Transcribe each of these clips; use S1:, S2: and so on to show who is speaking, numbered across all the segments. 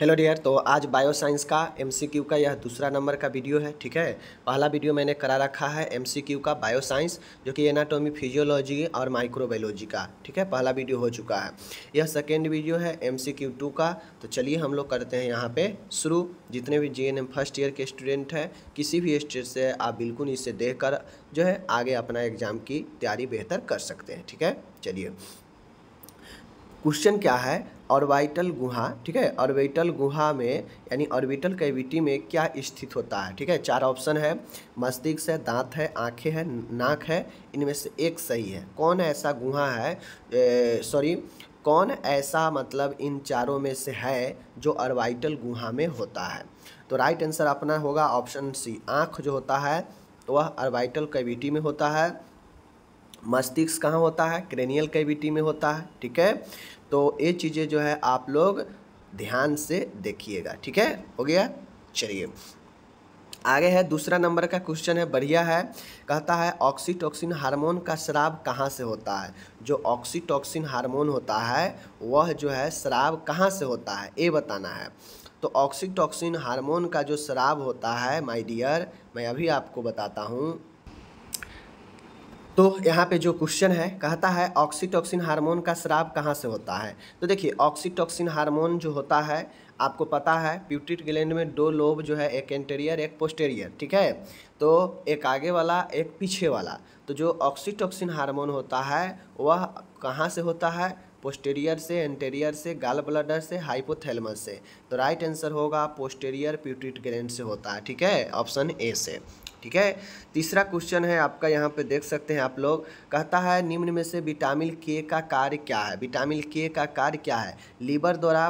S1: Hello dear. तो आज bio science का एमसीक्यू का यह दूसरा नंबर का वीडियो है। ठीक है, पहला वीडियो मैंने करा रखा है एमसीक्यू का बायो साइंस, जो कि एनाटॉमी फिजियोलॉजी और माइक्रोबायोलॉजी का। ठीक है, पहला वीडियो हो चुका है। यह सेकेंड वीडियो है एमसीक्यू 2 का। तो चलिए हम लोग करते हैं यहाँ पे शुरू। जितने भी जीएनएम फर्स्ट ईयर के स्टूडेंट हैं, किसी भी स्टेज से आप बिल्कुल इसे देख कर जो है आगे अपना एग्ज़ाम की तैयारी बेहतर कर सकते हैं। ठीक है, चलिए क्वेश्चन क्या है, ऑर्बिटल गुहा। ठीक है, ऑर्बिटल गुहा में यानी ऑर्बिटल कैविटी में क्या स्थित होता है। ठीक है, चार ऑप्शन है, मस्तिष्क है, दांत है, आंखें है, नाक है, इनमें से एक सही है। कौन ऐसा गुहा है, कौन ऐसा मतलब इन चारों में से है जो ऑर्बिटल गुहा में होता है। तो राइट आंसर अपना होगा ऑप्शन सी, आँख जो होता है वह ऑर्बिटल कैविटी में होता है। मस्तिष्क कहाँ होता है, क्रेनियल कैविटी में होता है। ठीक है, तो ये चीज़ें जो है आप लोग ध्यान से देखिएगा। ठीक है, हो गया। चलिए आगे है, दूसरा नंबर का क्वेश्चन है, बढ़िया है। कहता है ऑक्सीटोसिन हार्मोन का स्राव कहाँ से होता है। जो ऑक्सीटोसिन हार्मोन होता है वह जो है स्राव कहाँ से होता है, ये बताना है। तो ऑक्सीटोसिन हार्मोन का जो स्राव होता है माय डियर, मैं अभी आपको बताता हूँ। तो यहाँ पे जो क्वेश्चन है, कहता है ऑक्सीटोसिन हार्मोन का स्राव कहाँ से होता है। तो देखिए ऑक्सीटोसिन हार्मोन जो होता है, आपको पता है पिट्यूटरी ग्लैंड में दो लोब जो है, एक एंटेरियर एक पोस्टेरियर। ठीक है, तो एक आगे वाला एक पीछे वाला। तो जो ऑक्सीटोसिन हार्मोन होता है वह कहाँ से होता है, पोस्टेरियर से, एंटेरियर से, गाल ब्लडर से, हाइपोथैलेमस से। तो राइट आंसर होगा पोस्टेरियर पिट्यूटरी ग्लैंड से होता है। ठीक है, ऑप्शन ए से। ठीक है, तीसरा क्वेश्चन है आपका, यहाँ पे देख सकते हैं आप लोग। कहता है निम्न में से विटामिन के का कार्य क्या है। विटामिन के का कार्य क्या है, लीवर द्वारा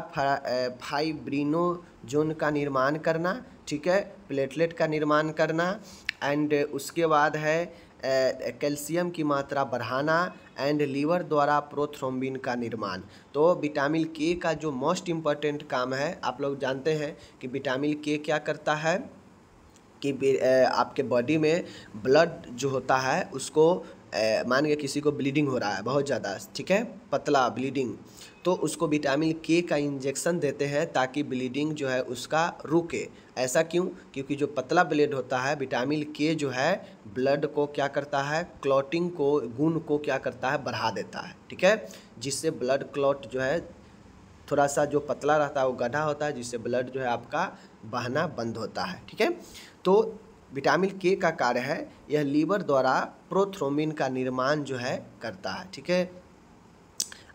S1: फाइब्रिनोजन का निर्माण करना। ठीक है, प्लेटलेट का निर्माण करना, एंड उसके बाद है कैल्शियम की मात्रा बढ़ाना, एंड लीवर द्वारा प्रोथ्रोम्बिन का निर्माण। तो विटामिन के का जो मोस्ट इम्पॉर्टेंट काम है, आप लोग जानते हैं कि विटामिन के क्या करता है कि आपके बॉडी में ब्लड जो होता है उसको मान के किसी को ब्लीडिंग हो रहा है बहुत ज़्यादा, ठीक है, पतला ब्लीडिंग, तो उसको विटामिन के का इंजेक्शन देते हैं ताकि ब्लीडिंग जो है उसका रुके। ऐसा क्यों, क्योंकि जो पतला ब्लड होता है, विटामिन के जो है ब्लड को क्या करता है, क्लॉटिंग को, गुण को क्या करता है, बढ़ा देता है। ठीक है, जिससे ब्लड क्लॉट जो है थोड़ा सा जो पतला रहता है वो गड्ढा होता है, जिससे ब्लड जो है आपका बहना बंद होता है। ठीक है, तो विटामिन के का कार्य है यह लीवर द्वारा प्रोथ्रोम्बिन का निर्माण जो है करता है। ठीक है,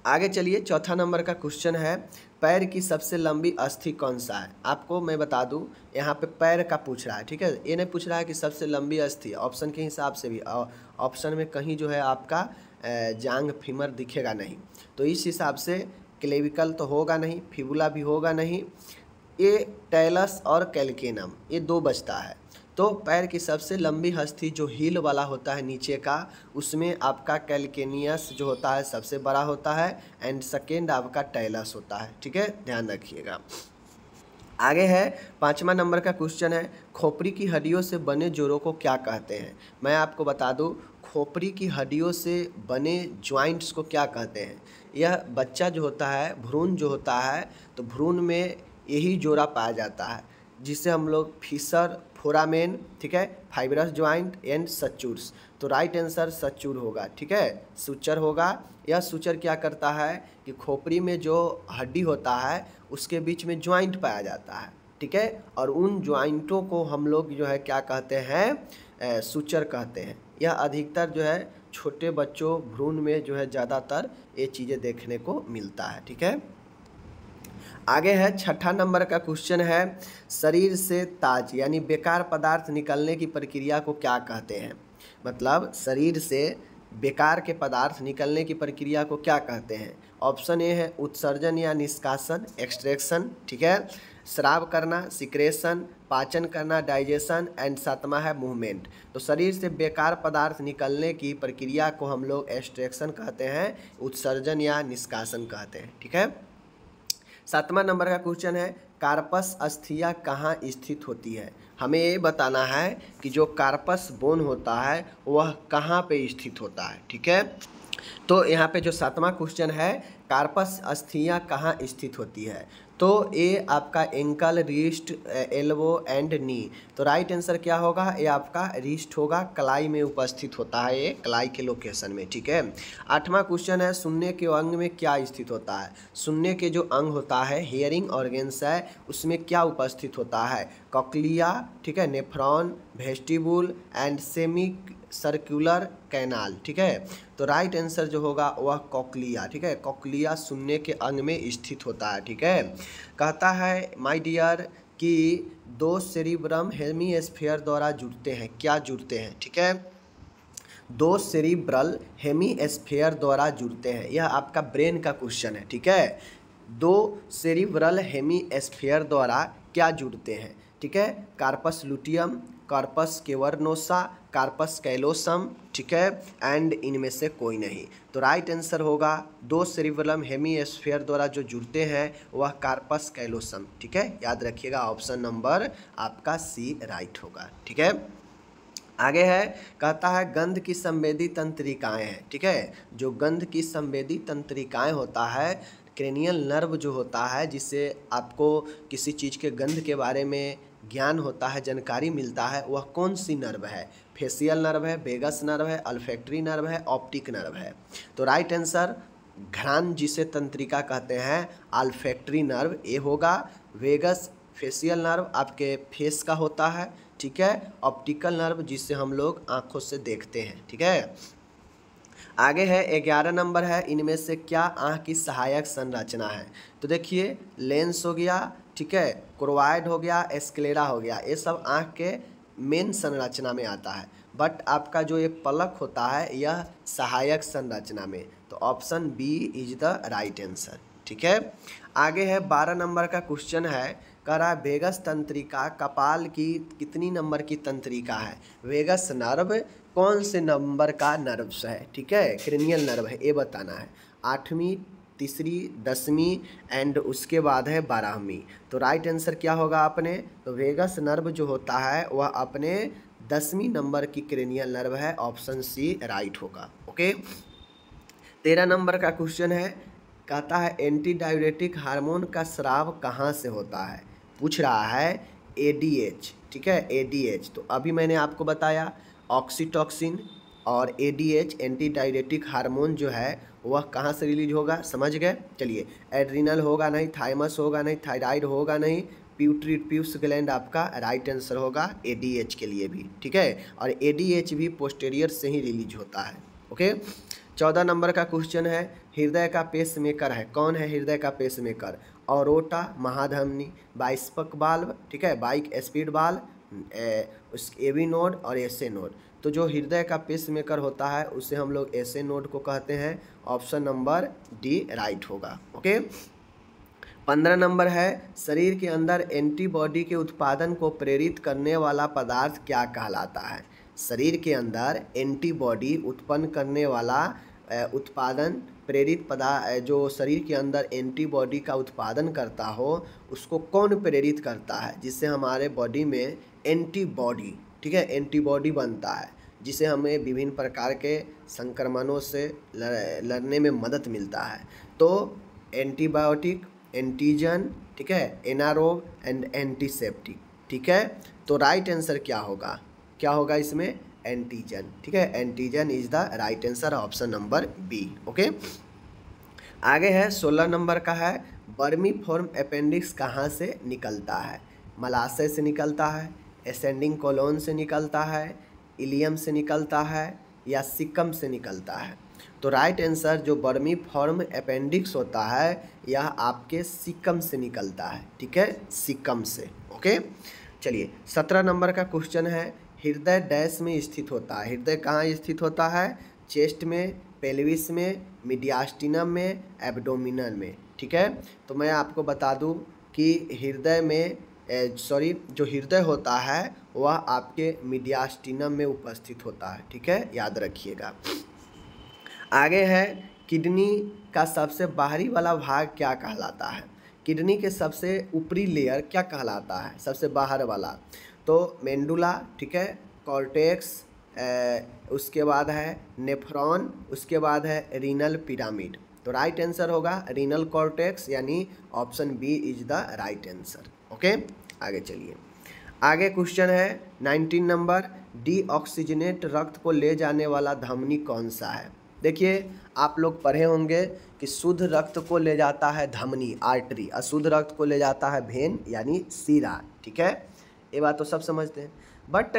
S1: आगे चलिए, चौथा नंबर का क्वेश्चन है, पैर की सबसे लंबी अस्थि कौन सा है। आपको मैं बता दूं, यहाँ पे पैर का पूछ रहा है। ठीक है, ये नहीं पूछ रहा है कि सबसे लंबी अस्थि, ऑप्शन के हिसाब से भी ऑप्शन में कहीं जो है आपका जांग फीमर दिखेगा नहीं, तो इस हिसाब से क्लेविकल तो होगा नहीं, फिबुला भी होगा नहीं, ये टैलस और कैल्केनम, ये दो बचता है। तो पैर की सबसे लंबी अस्थि जो हील वाला होता है नीचे का, उसमें आपका कैल्केनियस जो होता है सबसे बड़ा होता है, एंड सेकेंड आपका टैलस होता है। ठीक है, ध्यान रखिएगा। आगे है, पाँचवा नंबर का क्वेश्चन है, खोपड़ी की हड्डियों से बने जोड़ों को क्या कहते हैं। मैं आपको बता दूं, खोपड़ी की हड्डियों से बने ज्वाइंट्स को क्या कहते हैं। यह बच्चा जो होता है, भ्रूण जो होता है, तो भ्रूण में यही जोड़ा पाया जाता है, जिसे हम लोग फिशर, फोरामेन, ठीक है, फाइब्रस ज्वाइंट एंड सचूर्स। तो राइट आंसर सचूर होगा। ठीक है, सूचर होगा। यह सूचर क्या करता है कि खोपड़ी में जो हड्डी होता है उसके बीच में ज्वाइंट पाया जाता है। ठीक है, और उन ज्वाइंटों को हम लोग जो है क्या कहते हैं, सूचर कहते हैं। यह अधिकतर जो है छोटे बच्चों भ्रूण में जो है ज़्यादातर ये चीज़ें देखने को मिलता है। ठीक है, आगे है, छठा नंबर का क्वेश्चन है, शरीर से ताज यानी बेकार पदार्थ निकलने की प्रक्रिया को क्या कहते हैं। मतलब शरीर से बेकार के पदार्थ निकलने की प्रक्रिया को क्या कहते हैं। ऑप्शन ए है उत्सर्जन या निष्कासन, एक्सट्रैक्शन। ठीक है, स्राव करना, सिक्रेशन, पाचन करना, डाइजेशन, एंड सातवां है मूवमेंट। तो शरीर से बेकार पदार्थ निकलने की प्रक्रिया को हम लोग एक्सट्रैक्शन कहते हैं, उत्सर्जन या निष्कासन कहते हैं। ठीक है, सातवां नंबर का क्वेश्चन है, कार्पस अस्थिया कहाँ स्थित होती है। हमें ये बताना है कि जो कार्पस बोन होता है वह कहाँ पे स्थित होता है। ठीक है, तो यहाँ पे जो सातवां क्वेश्चन है, कार्पस अस्थिया कहाँ स्थित होती है, तो ये आपका एंकल, रिस्ट, एल्बो एंड नी। तो राइट आंसर क्या होगा, ये आपका रिस्ट होगा, कलाई में उपस्थित होता है, ये कलाई के लोकेशन में, ठीक है। 8वां क्वेश्चन है, सुनने के अंग में क्या स्थित होता है। सुनने के जो अंग होता है, हियरिंग ऑर्गेन्स है, उसमें क्या उपस्थित होता है, कॉक्लिया, ठीक है, nephron, vestibule and semi circular canal, ठीक है। तो राइट आंसर जो होगा वह कॉक्लिया, ठीक है, कॉक्लिया सुनने के अंग में स्थित होता है, ठीक है। कहता है माय डियर कि दो सेरिब्रम हेमीस्फीयर द्वारा जुड़ते हैं, क्या जुड़ते हैं, ठीक है, दो सेरिब्रल हेमीस्फीयर द्वारा जुड़ते हैं, यह आपका ब्रेन का क्वेश्चन है, ठीक है। दो सेरिब्रल हेमीस्फीयर द्वारा क्या जुड़ते हैं, ठीक है, corpus luteum, corpus cavernosa, corpus callosum, ठीक है, एंड इनमें से कोई नहीं। तो राइट आंसर होगा दो सेरिब्रम हेमीस्फीयर द्वारा जो जुड़ते हैं वह कार्पस कैलोसम, ठीक है, याद रखिएगा, ऑप्शन नंबर आपका सी राइट होगा, ठीक है। आगे है, कहता है गंध की संवेदी तंत्रिकाएं हैं, ठीक है, जो गंध की संवेदी तंत्रिकाएं होता है, क्रेनियल नर्व जो होता है, जिससे आपको किसी चीज़ के गंध के बारे में ज्ञान होता है, जानकारी मिलता है, वह कौन सी नर्व है, फेशियल नर्व है, वेगस नर्व है, अल्फैक्टरी नर्व है, ऑप्टिक नर्व है। तो राइट आंसर घ्राण जिसे तंत्रिका कहते हैं, अल्फैक्टरी नर्व ये होगा, वेगस फेशियल नर्व आपके फेस का होता है, ठीक है, ऑप्टिकल नर्व जिससे हम लोग आंखों से देखते हैं, ठीक है। आगे है 11 नंबर है, इनमें से क्या आँख की सहायक संरचना है। तो देखिए लेंस हो गया, ठीक है, क्रोवाइड हो गया, स्क्लेरा हो गया, ये सब आँख के मेन संरचना में आता है, बट आपका जो ये पलक होता है यह सहायक संरचना में। तो option B is the right answer, ठीक है। आगे है 12 नंबर का क्वेश्चन है, कह रहा है वेगस तंत्रिका कपाल की कितनी नंबर की तंत्रिका है। वेगस नर्व कौन से नंबर का नर्व्स है, ठीक है, क्रेनियल नर्व है, ये बताना है। 8वीं, तीसरी, 10वीं एंड उसके बाद है 12वीं। तो राइट आंसर क्या होगा अपने, तो वेगस नर्व जो होता है वह अपने 10वीं नंबर की क्रेनियल नर्व है, ऑप्शन सी राइट होगा, ओके। 13 नंबर का क्वेश्चन है, कहता है एंटी डाययूरेटिक हार्मोन का स्राव कहाँ से होता है। पूछ रहा है एडीएच, ठीक है, एडीएच। तो अभी मैंने आपको बताया ऑक्सीटॉक्सिन और एडीएच एंटी डाययूरेटिक हार्मोन जो है वह कहाँ से रिलीज होगा, समझ गए। चलिए, एड्रिनल होगा नहीं, थाइमस होगा नहीं, थायराइड होगा नहीं, प्यूस ग्लैंड आपका राइट आंसर होगा एडीएच के लिए भी, ठीक है, और एडीएच भी पोस्टेरियर से ही रिलीज होता है, ओके। 14 नंबर का क्वेश्चन है, हृदय का पेस मेकर है, कौन है हृदय का पेस मेकर। औरोटा, महाधमनी, बाइस्पक बाल्व, ठीक है, बाइक स्पीड बाल्व, उस एवी नोड और एसए नोड। तो जो हृदय का पेस मेकर होता है उसे हम लोग एसए नोड को कहते हैं, ऑप्शन नंबर डी राइट होगा, ओके। 15 नंबर है, शरीर के अंदर एंटीबॉडी के उत्पादन को प्रेरित करने वाला पदार्थ क्या कहलाता है। शरीर के अंदर एंटीबॉडी उत्पन्न करने वाला उत्पादन प्रेरित पदार्थ, जो शरीर के अंदर एंटीबॉडी का उत्पादन करता हो उसको कौन प्रेरित करता है, जिससे हमारे बॉडी में एंटीबॉडी, ठीक है, एंटीबॉडी बनता है, जिसे हमें विभिन्न प्रकार के संक्रमणों से लड़ने में मदद मिलता है। तो एंटीबायोटिक, एंटीजन, ठीक है, एनारोब एंड एंटीसेप्टिक, ठीक है। तो राइट आंसर क्या होगा, क्या होगा इसमें, एंटीजन, ठीक है, antigen is the right answer, option number B, okay. आगे है 16 नंबर का है, बर्मी फॉर्म अपेंडिक्स कहाँ से निकलता है। मलाशय से निकलता है, एसेंडिंग कोलोन से निकलता है, इलियम से निकलता है या सिकम से निकलता है। तो राइट आंसर जो बर्मी फॉर्म अपेंडिक्स होता है यह आपके सिकम से निकलता है, ठीक है, सिकम से, ओके। चलिए 17 नंबर का क्वेश्चन है, हृदय डैश में स्थित होता है। हृदय कहाँ स्थित होता है, चेस्ट में, पेल्विस में, मीडियास्टिनम में, एब्डोमिनल में, ठीक है। तो मैं आपको बता दूं कि हृदय में जो हृदय होता है वह आपके मीडियास्टिनम में उपस्थित होता है, ठीक है, याद रखिएगा। आगे है, किडनी का सबसे बाहरी वाला भाग क्या कहलाता है। किडनी के सबसे ऊपरी लेयर क्या कहलाता है, सबसे बाहर वाला। तो मेंडुला, ठीक है, कॉर्टेक्स, उसके बाद है नेफ्रॉन, उसके बाद है रीनल पिरामिड, तो राइट आंसर होगा रीनल कॉर्टेक्स, यानी option B is the right answer. Okay, आगे चलिए। आगे क्वेश्चन है 19 नंबर, डीऑक्सीजनेट रक्त को ले जाने वाला धमनी कौन सा है। देखिए, आप लोग पढ़े होंगे कि शुद्ध रक्त को ले जाता है धमनी, आर्टरी, अशुद्ध रक्त को ले जाता है भेन यानी सीरा। ठीक है, ये बात तो सब समझते हैं। बट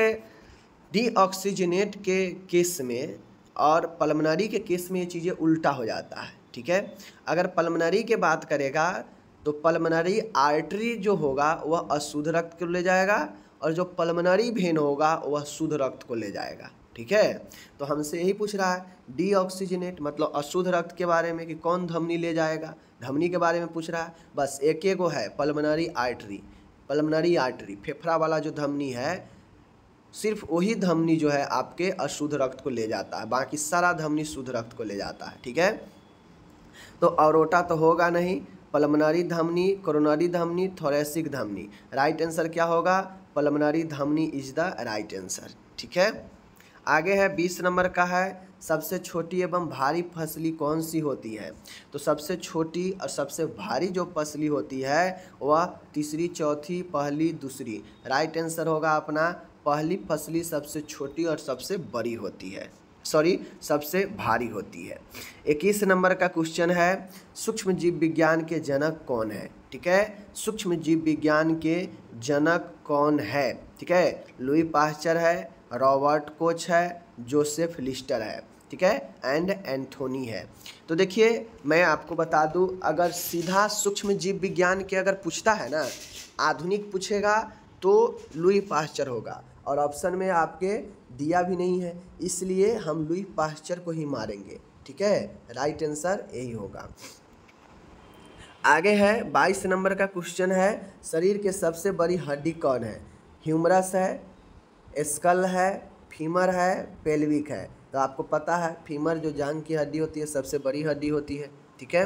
S1: डीऑक्सीजनेट के केस में और पल्मनरी के केस में ये चीज़ें उल्टा हो जाता है। ठीक है, अगर पल्मनरी के बात करेगा तो पल्मनरी आर्टरी जो होगा वह अशुद्ध रक्त को ले जाएगा और जो पल्मनरी वेन होगा वह शुद्ध रक्त को ले जाएगा। ठीक है, तो हमसे यही पूछ रहा है डीऑक्सीजनेट मतलब अशुद्ध रक्त के बारे में कि कौन धमनी ले जाएगा, धमनी के बारे में पूछ रहा है। बस एक ही है पल्मनरी आर्टरी, पल्मनरी आर्टरी फेफड़ा वाला जो धमनी है, सिर्फ वही धमनी जो है आपके अशुद्ध रक्त को ले जाता है, बाकी सारा धमनी शुद्ध रक्त को ले जाता है। ठीक है, तो अरोटा तो होगा नहीं, पल्मनरी धमनी, कोरोनरी धमनी, थोरेसिक धमनी। राइट आंसर क्या होगा, पल्मनरी धमनी इज द राइट आंसर। ठीक है, आगे है 20 नंबर का है, सबसे छोटी एवं भारी फसली कौन सी होती है। तो सबसे छोटी और सबसे भारी जो फसली होती है वह तीसरी, चौथी, पहली, दूसरी। राइट आंसर होगा अपना पहली फसली सबसे छोटी और सबसे बड़ी होती है, सॉरी सबसे भारी होती है। 21 नंबर का क्वेश्चन है, सूक्ष्म जीव विज्ञान के जनक कौन है। ठीक है, सूक्ष्म जीव विज्ञान के जनक कौन है। ठीक है, लुई पास्चर है, रॉबर्ट कोच है, जोसेफ लिस्टर है। ठीक है, एंड एंथोनी है। तो देखिए, मैं आपको बता दूं, अगर सीधा सूक्ष्म जीव विज्ञान के अगर पूछता है ना, आधुनिक पूछेगा तो लुई पास्चर होगा, और ऑप्शन में आपके दिया भी नहीं है, इसलिए हम लुई पास्चर को ही मारेंगे। ठीक है, राइट आंसर यही होगा। आगे है 22 नंबर का क्वेश्चन है, शरीर के सबसे बड़ी हड्डी कौन है। ह्यूमरस है, स्कल है, फीमर है, पेल्विक है। तो आपको पता है फीमर जो जांघ की हड्डी होती है सबसे बड़ी हड्डी होती है। ठीक है,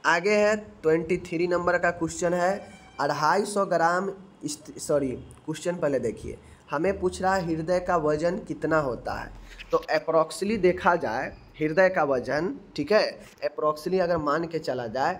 S1: आगे है 23 नंबर का क्वेश्चन है, 250 ग्राम, सॉरी क्वेश्चन पहले देखिए, हमें पूछ रहा है हृदय का वजन कितना होता है। तो अप्रॉक्सली देखा जाए हृदय का वजन, ठीक है, अप्रॉक्सली अगर मान के चला जाए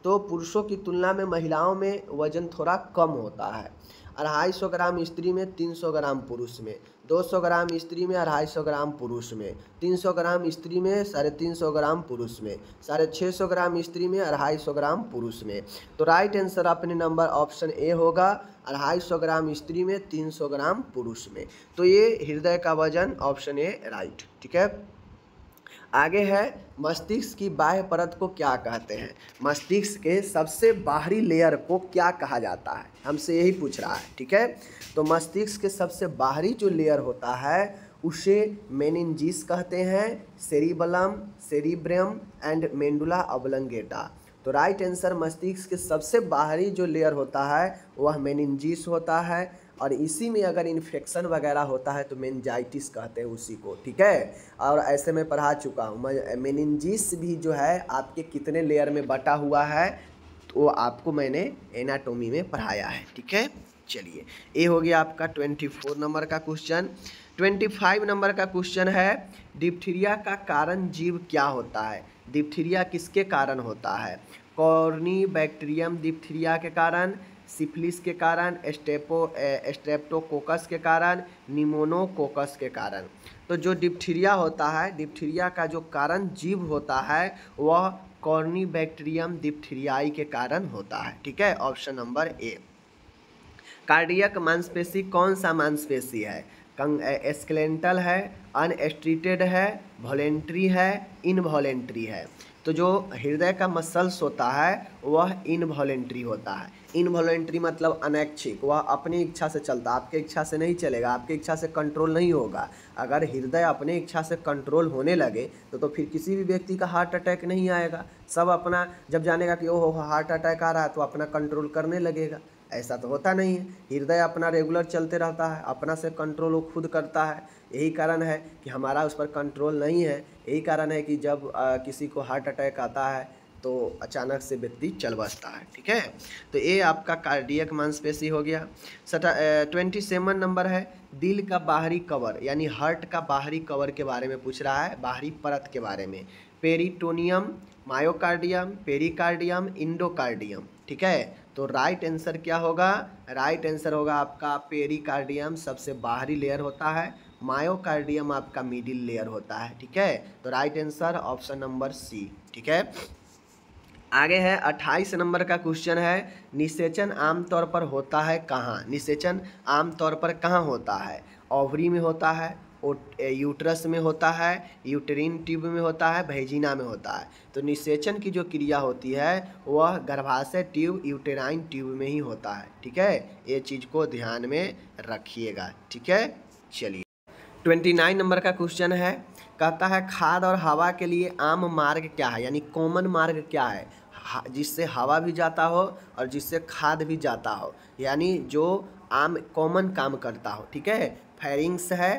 S1: तो पुरुषों की तुलना में महिलाओं में वजन थोड़ा कम होता है। 250 ग्राम स्त्री में, 300 ग्राम पुरुष में, 200 ग्राम स्त्री में, 250 ग्राम पुरुष में, 300 ग्राम स्त्री में, 350 ग्राम पुरुष में, 650 ग्राम स्त्री में, 250 ग्राम पुरुष में। तो राइट आंसर अपने नंबर ऑप्शन ए होगा, 250 ग्राम स्त्री में, 300 ग्राम पुरुष में। तो ये हृदय का वजन ऑप्शन ए राइट। ठीक है, आगे है मस्तिष्क की बाह्य परत को क्या कहते हैं। मस्तिष्क के सबसे बाहरी लेयर को क्या कहा जाता है, हमसे यही पूछ रहा है। ठीक है, तो मस्तिष्क के सबसे बाहरी जो लेयर होता है उसे मेनिंजिस कहते हैं, सेरिबलम, सेरिब्रम एंड मेंडुला ऑब्लंगेटा। तो राइट आंसर मस्तिष्क के सबसे बाहरी जो लेयर होता है वह मेनिंजिस होता है, और इसी में अगर इन्फेक्शन वगैरह होता है तो मेनिंजाइटिस कहते हैं उसी को। ठीक है, और ऐसे में पढ़ा चुका हूँ मैं, मेनिंजिस भी जो है आपके कितने लेयर में बटा हुआ है तो वो आपको मैंने एनाटोमी में पढ़ाया है। ठीक है, चलिए ये हो गया आपका 24 नंबर का क्वेश्चन। 25 नंबर का क्वेश्चन है, डिप्थीरिया का कारण जीव क्या होता है। डिप्थीरिया किसके कारण होता है। कॉर्नी बैक्टीरियम डिप्थीरिया के कारण, सिफिलिस के कारण, स्ट्रेप्टोकोकस के कारण, निमोनोकोकस के कारण। तो जो डिप्थीरिया होता है, डिप्थीरिया का जो कारण जीव होता है वह कॉर्नी बैक्टीरियम डिप्थीरियाई के कारण होता है। ठीक है, ऑप्शन नंबर ए। कार्डियक मांसपेशी कौन सा मांसपेशी है। स्केलेटल है, अनस्ट्रीटेड है, वॉलेंट्री है, इनवॉलेंट्री है। तो जो हृदय का मसल्स होता है वह इनवॉलेंट्री होता है। इनवॉलेंट्री मतलब अनैच्छिक, वह अपनी इच्छा से चलता, आपके इच्छा से नहीं चलेगा, आपके इच्छा से कंट्रोल नहीं होगा। अगर हृदय अपने इच्छा से कंट्रोल होने लगे तो फिर किसी भी व्यक्ति का हार्ट अटैक नहीं आएगा। सब अपना जब जानेगा कि ओहो हार्ट अटैक आ रहा है तो अपना कंट्रोल करने लगेगा। ऐसा तो होता नहीं है, हृदय अपना रेगुलर चलते रहता है, अपना से कंट्रोल वो खुद करता है। यही कारण है कि हमारा उस पर कंट्रोल नहीं है। यही कारण है कि जब किसी को हार्ट अटैक आता है तो अचानक से व्यक्ति चल बसता है। ठीक है, तो ये आपका कार्डियक मांसपेशी हो गया। 27 नंबर है, दिल का बाहरी कवर यानी हार्ट का बाहरी कवर के बारे में पूछ रहा है, बाहरी परत के बारे में। Peritoneum, myocardium, pericardium, endocardium. ठीक है, तो राइट आंसर क्या होगा? राइट आंसर होगा आपका पेरिकार्डियम सबसे बाहरी लेयर होता है, मायोकार्डियम आपका मिडिल लेयर होता है। ठीक है, तो right answer option number C. ठीक है, आगे है 28 नंबर का क्वेश्चन है, निषेचन आमतौर पर होता है कहाँ? निषेचन आमतौर पर कहाँ होता है? ओवरी में होता है, यूट्रस में होता है, यूटेरिन ट्यूब में होता है, भेजिना में होता है। तो निषेचन की जो क्रिया होती है वह गर्भाशय ट्यूब, यूटेराइन ट्यूब में ही होता है। ठीक है, ये चीज़ को ध्यान में रखिएगा। ठीक है, चलिए 29 नंबर का क्वेश्चन है, कहता है खाद और हवा के लिए आम मार्ग क्या है, यानी कॉमन मार्ग क्या है जिससे हवा भी जाता हो और जिससे खाद भी जाता हो, यानी जो आम कॉमन काम करता हो। ठीक है, फेरिंग्स है,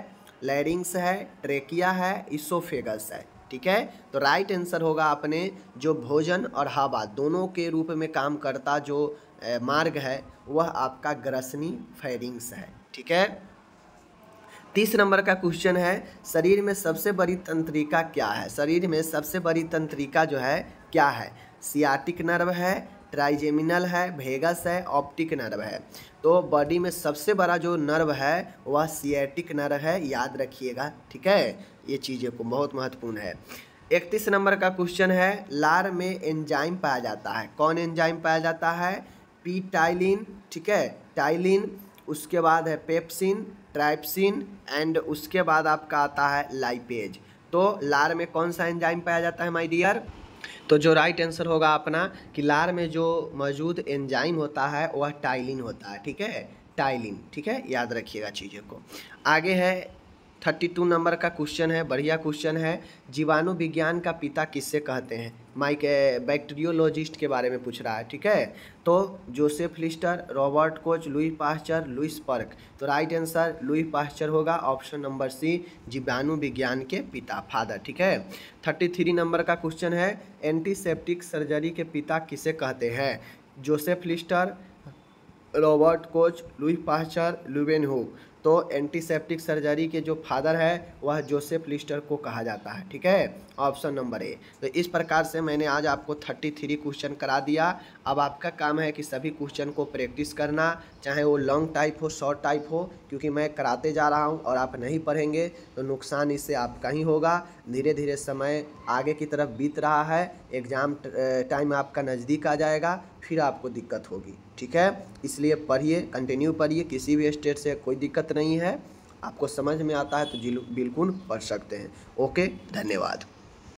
S1: लैरिंग्स है, ट्रेकिया है, इसोफेगस है। ठीक है, तो राइट आंसर होगा अपने जो भोजन और हवा दोनों के रूप में काम करता जो मार्ग है वह आपका ग्रसनी फेरिंग्स है। ठीक है, 30 नंबर का क्वेश्चन है, शरीर में सबसे बड़ी तंत्रिका क्या है? शरीर में सबसे बड़ी तंत्रिका जो है क्या है? सियाटिक नर्व है, ट्राइजेमिनल है, वेगस है, ऑप्टिक नर्व है। तो बॉडी में सबसे बड़ा जो नर्व है वह सियाटिक नर्व है, याद रखिएगा। ठीक है, ये चीज़ें को बहुत महत्वपूर्ण है। 31 नंबर का क्वेश्चन है, लार में एंजाइम पाया जाता है, कौन एंजाइम पाया जाता है? पी-टाइलिन। ठीक है, टाइलिन, उसके बाद है पेप्सिन, ट्राइप्सिन एंड उसके बाद आपका आता है लाइपेज। तो लार में कौन सा एंजाइम पाया जाता है माय डियर? तो जो राइट आंसर होगा अपना कि लार में जो मौजूद एंजाइम होता है वह टाइलिन होता है। ठीक है, टाइलिन। ठीक है, याद रखिएगा चीज़ों को। आगे है 32 नंबर का क्वेश्चन है, बढ़िया क्वेश्चन है, जीवाणु विज्ञान का पिता किससे कहते हैं? माइक बैक्टीरियोलॉजिस्ट के बारे में पूछ रहा है। ठीक है, तो Joseph Lister, Robert Koch, Louis Pasteur, Louis Perk. तो राइट आंसर लुई पास्चर होगा, ऑप्शन नंबर सी, जीवाणु विज्ञान के पिता, फादर। ठीक है, 33 नंबर का क्वेश्चन है, एंटीसेप्टिक सर्जरी के पिता किसे कहते हैं? Joseph Lister, Robert Koch, Louis Pasteur, Leeuwenhoek. तो एंटीसेप्टिक सर्जरी के जो फादर है वह जोसेफ लिस्टर को कहा जाता है। ठीक है, ऑप्शन नंबर ए। तो इस प्रकार से मैंने आज आपको 33 क्वेश्चन करा दिया। अब आपका काम है कि सभी क्वेश्चन को प्रैक्टिस करना, चाहे वो लॉन्ग टाइप हो, शॉर्ट टाइप हो, क्योंकि मैं कराते जा रहा हूं और आप नहीं पढ़ेंगे तो नुकसान इससे आपका ही होगा। धीरे धीरे समय आगे की तरफ बीत रहा है, एग्ज़ाम टाइम आपका नज़दीक आ जाएगा, फिर आपको दिक्कत होगी। ठीक है, इसलिए पढ़िए, कंटिन्यू पढ़िए, किसी भी स्टेट से कोई दिक्कत नहीं है। आपको समझ में आता है तो बिल्कुल पढ़ सकते हैं। ओके, धन्यवाद।